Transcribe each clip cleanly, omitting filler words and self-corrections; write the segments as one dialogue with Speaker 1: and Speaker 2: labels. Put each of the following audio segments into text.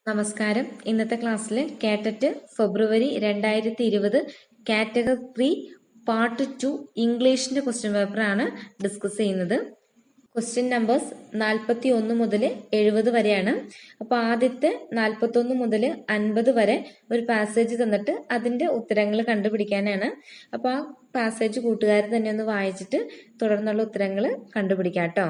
Speaker 1: നമസ്കാരം. ഇന്നത്തെ ക്ലാസ്സിൽ കാറ്ററ്റ് ഫെബ്രുവരി 2020 കാറ്റഗറി പാർട്ട് 2 ഇംഗ്ലീഷിന്റെ ക്വസ്റ്റ്യൻ പേപ്പറാണ് ഡിസ്കസ് ചെയ്യുന്നത്. ക്വസ്റ്റ്യൻ നമ്പേഴ്സ് 41 മുതൽ 70 വരെയാണ്. അപ്പോൾ ആദ്യത്തെ 41 മുതൽ 50 വരെ ഒരു പാസേജ് തന്നിട്ട് അതിന്റെ ഉത്തരങ്ങൾ കണ്ടുപിടിക്കാനാണ്. അപ്പോൾ ആ പാസേജ് കൂട്ടുകാർ തന്നെ ഒന്ന് വായിച്ചിട്ട് തുടർന്നുള്ള ഉത്തരങ്ങൾ കണ്ടുപിടിക്കാം കേട്ടോ.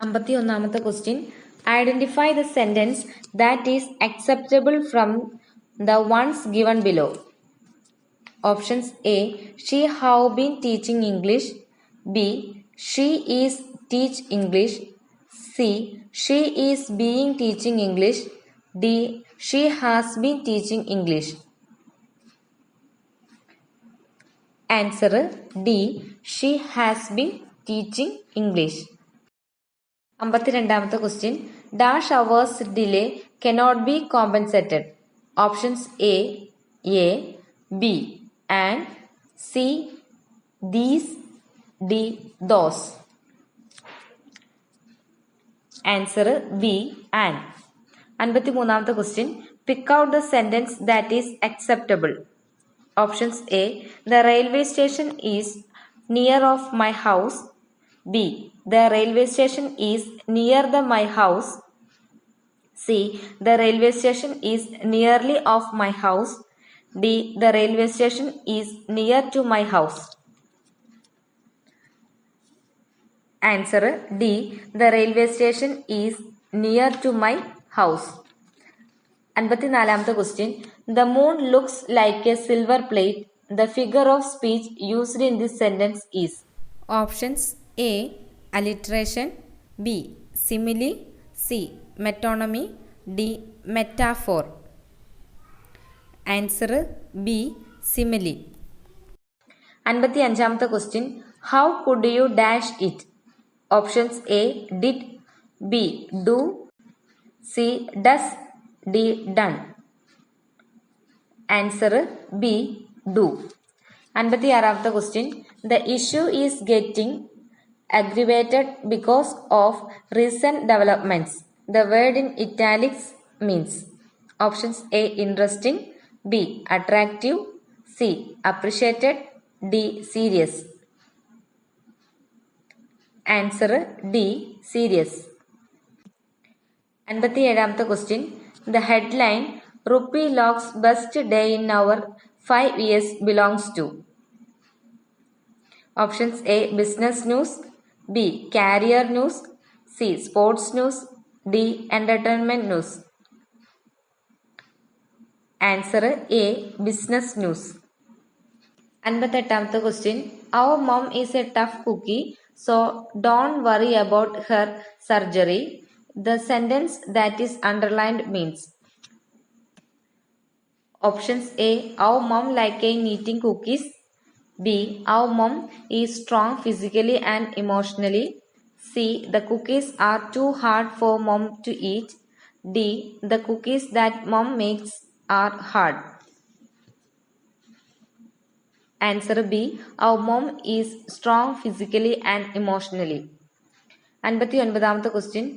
Speaker 1: 51ാമത്തെ question identify the sentence that is acceptable from the ones given below. Options A she have been teaching English, B she is teach English, C she is being teaching English, D she has been teaching English. Answer D she has been teaching English. 52ാമത്തെ question dash hours delay cannot be compensated. Options A B and C these, D those. Answer B and. 53ാമത്തെ question pick out the sentence that is acceptable. Options A the railway station is near of my house, B the railway station is near my house, C the railway station is nearly of my house, D the railway station is near to my house. Answer D the railway station is near to my house. 54ാമത്തെ question the moon looks like a silver plate. The figure of speech used in this sentence is. Options A alliteration, B simile, C metonymy, D metaphor. Answer B simile. 55ാമത്തെ question how could you dash it. Options A did, B do, C does, D done. Answer B do. 56ാമത്തെ question the issue is getting aggravated because of recent developments. The word in italics means. Options A interesting, B attractive, C appreciated, D serious. Answer D serious. 57ാമത്തെ question the headline Rupee Locks best day in our 5 years belongs to. Options A business news, B career news, C sports news, D entertainment news. Answer A business news. 58ാമത്തെ question our mom is a tough cookie, so don't worry about her surgery. The sentence that is underlined means. Options A our mom like eating cookies, B our mom is strong physically and emotionally, C the cookies are too hard for mom to eat, D the cookies that mom makes are hard. Answer B our mom is strong physically and emotionally. 59ാമത്തെ question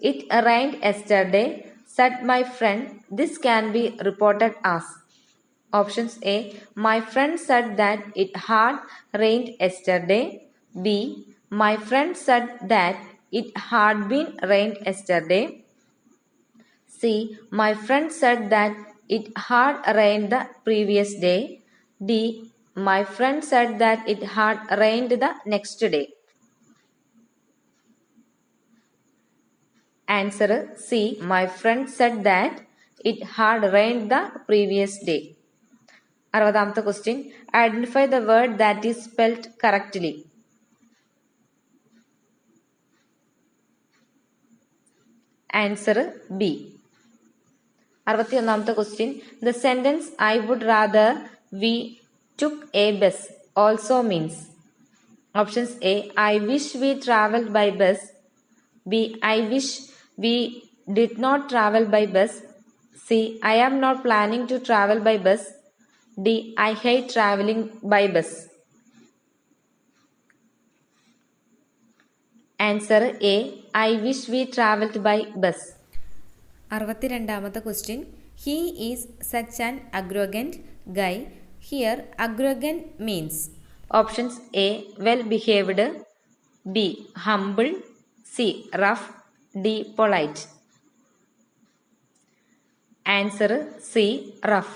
Speaker 1: it rained yesterday, said my friend. This can be reported as. Options A my friend said that it had rained yesterday, B my friend said that it had been rained yesterday, C my friend said that it had rained the previous day, D my friend said that it had rained the next day. Answer C my friend said that it had rained the previous day. 60ാമത്തെ question identify the word that is spelled correctly. Answer B. 61ാമത്തെ question the sentence I would rather we took a bus also means. Options A I wish we travelled by bus, B I wish we did not travel by bus, C I am not planning to travel by bus, D I hate traveling by bus. Answer A I wish we traveled by bus. 62ാമത്തെ question he is such an arrogant guy. Here arrogant means. Options A well behaved, B humble, C rough, D polite. Answer C rough.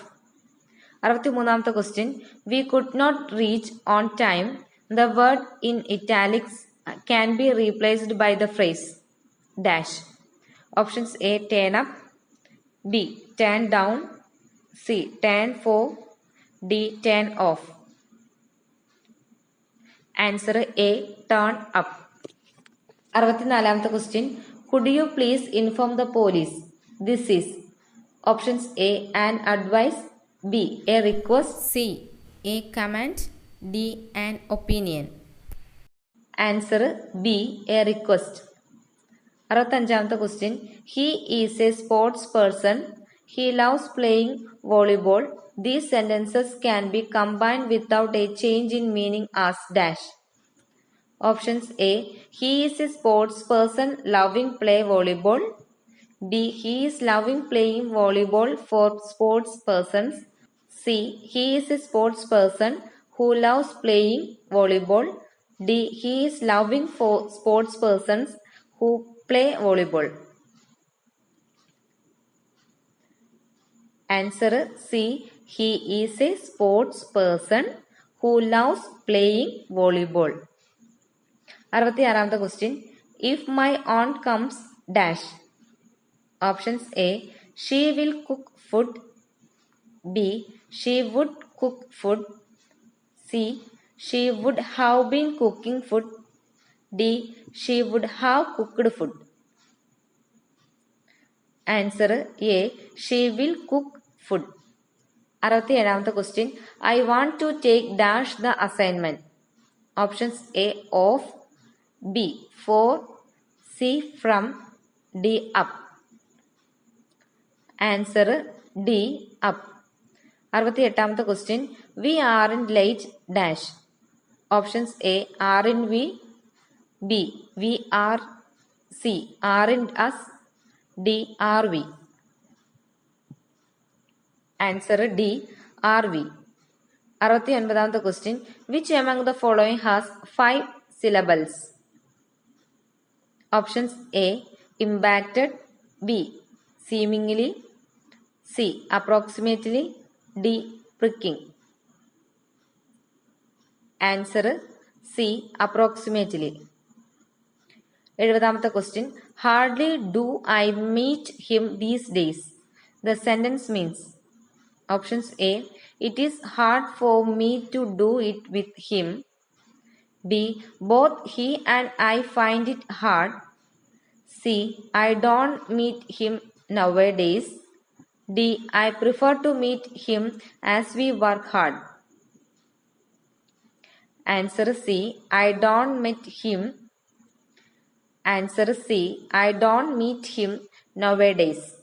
Speaker 1: 63ാമത്തെ question we could not reach on time. The word in italics can be replaced by the phrase. dash. Options A, turn up, B, turn down, C, turn for, D, turn off. Answer A, turn up. 64th question. Could you please inform the police? This is options A, an advice, B, a request,
Speaker 2: C, a command, D, an opinion.
Speaker 1: Answer B, a request. 65th question. He is a sports person. He loves playing volleyball. These sentences can be combined without a change in meaning as dash. Options A, he is a sports person loving play volleyball. B, he is loving playing volleyball for sports persons. C, he is a sports person who loves playing volleyball. D, he is loving for sports persons who play volleyball. Answer C, he is a sports person who loves playing volleyball. 66th question. If my aunt comes dash. Options A, she will cook food. B, she would cook food. C, she would have been cooking food. D, she would have cooked food. Answer A, she will cook food. 67th question. I want to take dash the assignment. Options A, off, B, for, C, from, D, up. Answer D, up. 68th question. We aren't late dash. Options A, aren't we, B, we are, C, aren't us, D, are we. Answer D, are we. 69th question. Which among the following has 5 syllables? Options A, impacted, B, seemingly, C, approximately, D, pricking. Answer C, approximately. 70th question. Hardly do I meet him these days. The sentence means. Options A, it is hard for me to do it with him. B, both he and I find it hard. C, I don't meet him nowadays. D, I prefer to meet him as we work hard. Answer C, I don't meet him. Answer C, I don't meet him nowadays.